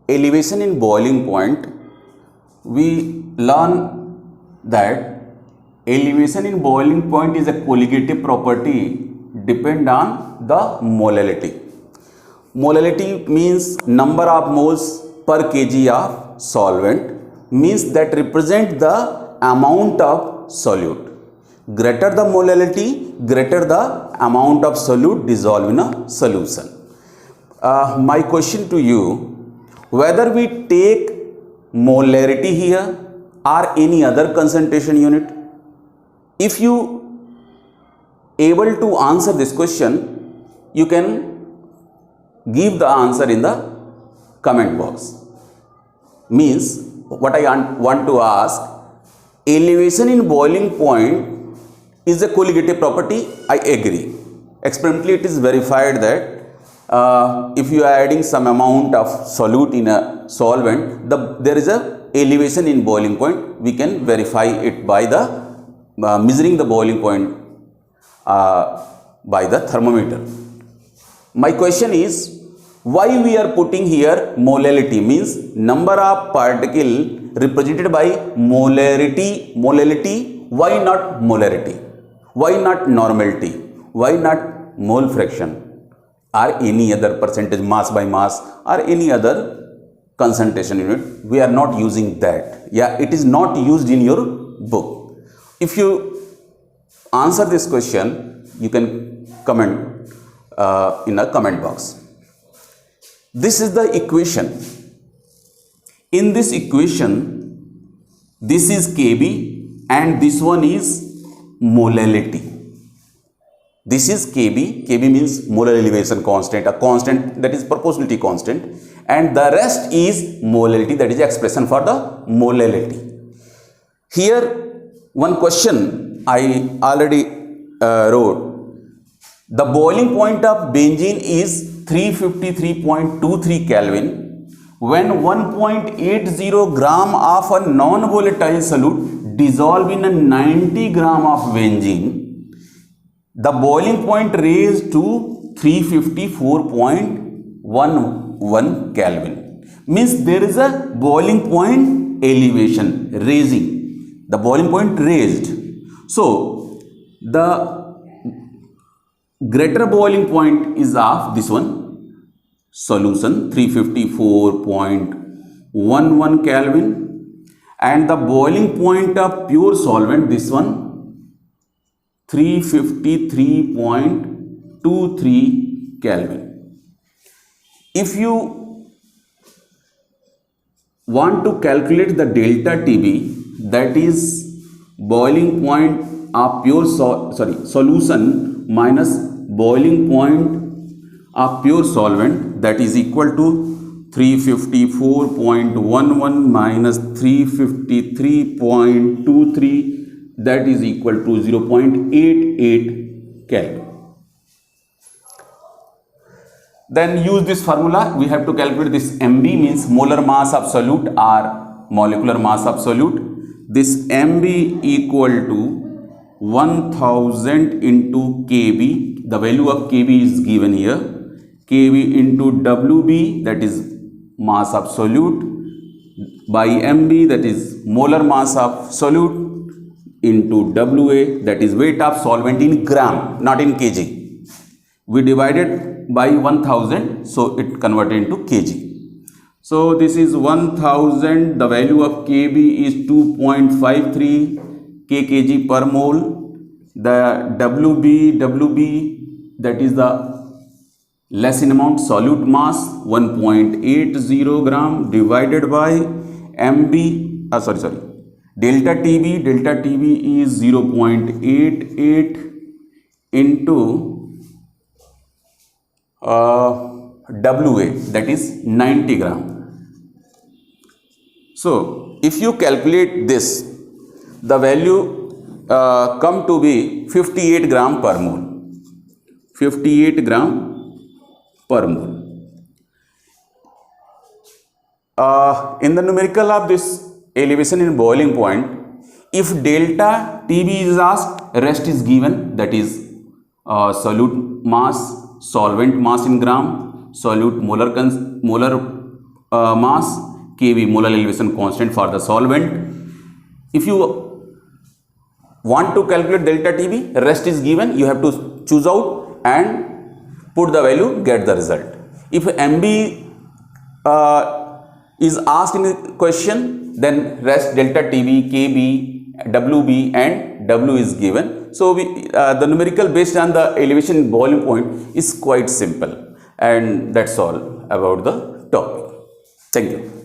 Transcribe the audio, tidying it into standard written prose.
Elevation in boiling point, we learn that elevation in boiling point is a colligative property depend on the molality. Molality means number of moles per kg of solvent, means that represent the amount of solute. Greater the molality, greater the amount of solute dissolved in a solution. My question to you, whether we take molarity here or any other concentration unit, if you able to answer this question, you can give the answer in the comment box. Means what I want to ask, elevation in boiling point is a colligative property. I agree. Experimentally it is verified that if you are adding some amount of solute in a solvent, there is a elevation in boiling point. We can verify it by the measuring the boiling point by the thermometer. My question is, why we are putting here molality, means number of particle represented by molarity. Why not molarity? Why not normality? Why not mole fraction or any other percentage, mass by mass or any other concentration unit? We are not using that. Yeah, it is not used in your book. If you answer this question, you can comment in the comment box. This is the equation. In this equation, this is Kb and this one is molality. This is Kb. Kb means molar elevation constant, a constant that is proportionality constant, and the rest is molality, that is expression for the molality. Here one question I already wrote. The boiling point of benzene is 353.23 Kelvin when 1.80 gram of a non-volatile solute dissolved in a 90 gram of benzene. The boiling point raised to 354.11 Kelvin. Means there is a boiling point elevation, raising. The boiling point raised. So, the greater boiling point is of this one, solution 354.11 Kelvin, and the boiling point of pure solvent, this one 353.23 Kelvin. If you want to calculate the delta TB, that is boiling point of pure solution minus boiling point of pure solvent, that is equal to 354.11 minus 353.23, that is equal to 0.88 Kelvin. Then use this formula. We have to calculate this MB, means molar mass of solute or molecular mass of solute. This MB equal to 1000 into Kb. The value of Kb is given here. Kb into Wb, that is mass of solute, by Mb, that is molar mass of solute, into Wa, that is weight of solvent in gram, not in kg. We divided by 1000, so it converted into kg. So this is 1000, the value of Kb is 2.53 kg per mole. The Wb, that is the less in amount solute mass, 1.80 gram, divided by Mb, delta TB is 0.88 into Wa, that is 90 gram. So if you calculate this, the value come to be 58 gram per mole. 58 gram per mole. In the numerical of this elevation in boiling point, if delta TB is asked, rest is given, that is solute mass, solvent mass in gram. solute molar mass, kV molar elevation constant for the solvent. If you want to calculate delta TB, rest is given, you have to choose out and put the value, get the result. If MB is asked in the question, then rest delta TB, KB, WB and W is given. So the numerical based on the elevation boiling point is quite simple, and that's all about the topic. Thank you.